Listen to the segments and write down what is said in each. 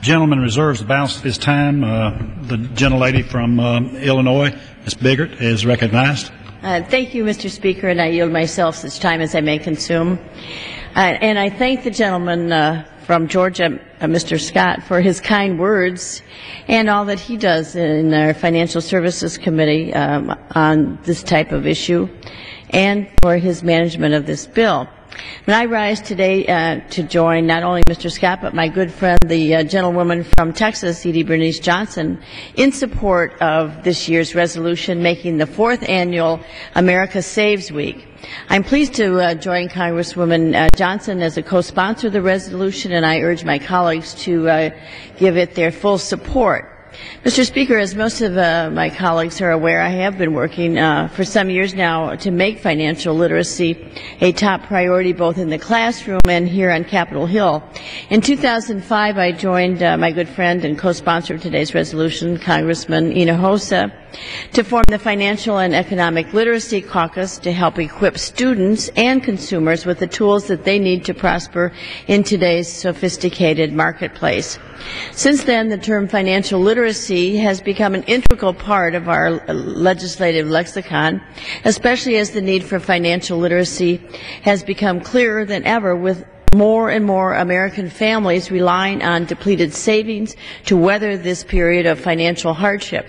Gentleman reserves the balance of his time. The gentlelady from Illinois, Ms. Biggert, is recognized. Thank you, Mr. Speaker, and I yield myself such time as I may consume. And I thank the gentleman from Georgia, Mr. Scott, for his kind words and all that he does in our Financial Services Committee on this type of issue, and for his management of this bill. And I rise today to join not only Mr. Scott, but my good friend, the gentlewoman from Texas, Judy Biggert Johnson, in support of this year's resolution making the 4th annual America Saves Week. I'm pleased to join Congresswoman Johnson as a co-sponsor of the resolution, and I urge my colleagues to give it their full support. Mr. Speaker, as most of my colleagues are aware, I have been working for some years now to make financial literacy a top priority both in the classroom and here on Capitol Hill. In 2005, I joined my good friend and co-sponsor of today's resolution, Congressman Hinojosa, to form the Financial and Economic Literacy Caucus to help equip students and consumers with the tools that they need to prosper in today's sophisticated marketplace. Since then, the term financial literacy has become an integral part of our legislative lexicon, especially as the need for financial literacy has become clearer than ever, with more and more American families relying on depleted savings to weather this period of financial hardship.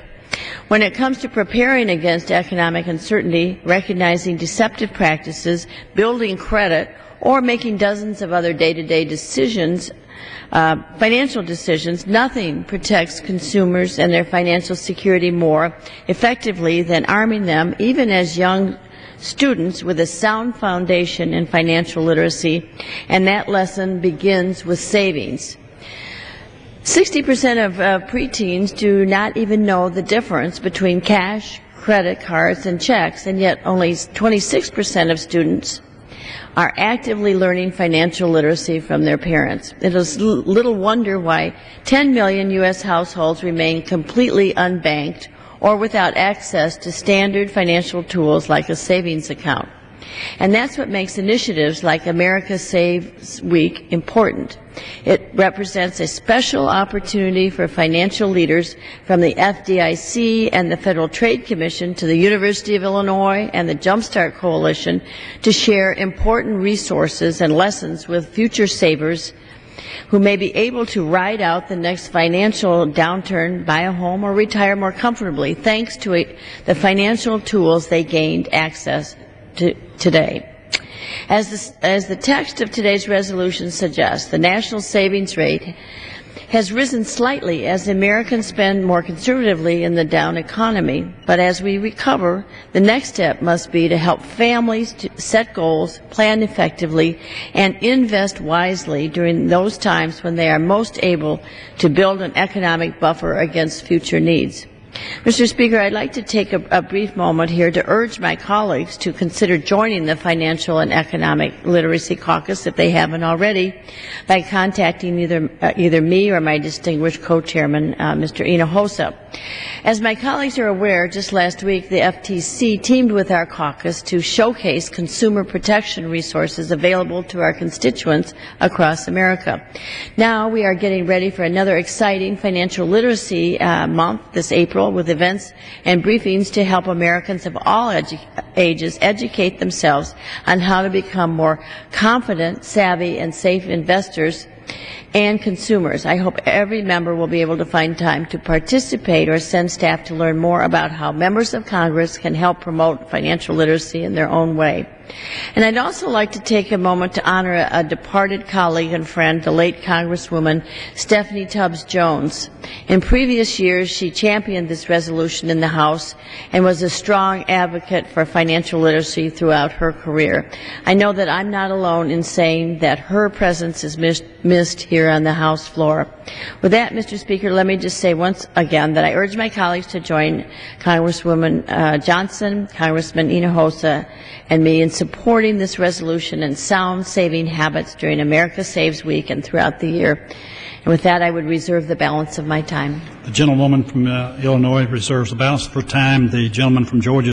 When it comes to preparing against economic uncertainty, recognizing deceptive practices, building credit, or making dozens of other day-to-day decisions, financial decisions, nothing protects consumers and their financial security more effectively than arming them, even as young students, with a sound foundation in financial literacy, and that lesson begins with savings. 60% of preteens do not even know the difference between cash, credit cards, and checks, and yet only 26% of students are actively learning financial literacy from their parents. It is little wonder why 10 million U.S. households remain completely unbanked or without access to standard financial tools like a savings account. And that's what makes initiatives like America Saves Week important. It represents a special opportunity for financial leaders from the FDIC and the Federal Trade Commission to the University of Illinois and the Jumpstart Coalition to share important resources and lessons with future savers who may be able to ride out the next financial downturn, buy a home, or retire more comfortably thanks to the financial tools they gained access to today. As the text of today's resolution suggests, the national savings rate has risen slightly as Americans spend more conservatively in the down economy. But as we recover, the next step must be to help families to set goals, plan effectively, and invest wisely during those times when they are most able to build an economic buffer against future needs. Mr. Speaker, I'd like to take a brief moment here to urge my colleagues to consider joining the Financial and Economic Literacy Caucus, if they haven't already, by contacting either me or my distinguished co-chairman, Mr. Hinojosa. As my colleagues are aware, just last week the FTC teamed with our caucus to showcase consumer protection resources available to our constituents across America. Now we are getting ready for another exciting financial literacy month this April, with events and briefings to help Americans of all ages educate themselves on how to become more confident, savvy, and safe investors and consumers. I hope every member will be able to find time to participate or send staff to learn more about how members of Congress can help promote financial literacy in their own way. And I'd also like to take a moment to honor a departed colleague and friend, the late Congresswoman Stephanie Tubbs Jones. In previous years, she championed this resolution in the House and was a strong advocate for financial literacy throughout her career. I know that I'm not alone in saying that her presence is missed here on the House floor. With that, Mr. Speaker, let me just say once again that I urge my colleagues to join Congresswoman Johnson, Congressman Hinojosa, and me in supporting this resolution and sound saving habits during America Saves Week and throughout the year. And with that, I would reserve the balance of my time. The gentlewoman from Illinois reserves the balance of her time. The gentleman from Georgia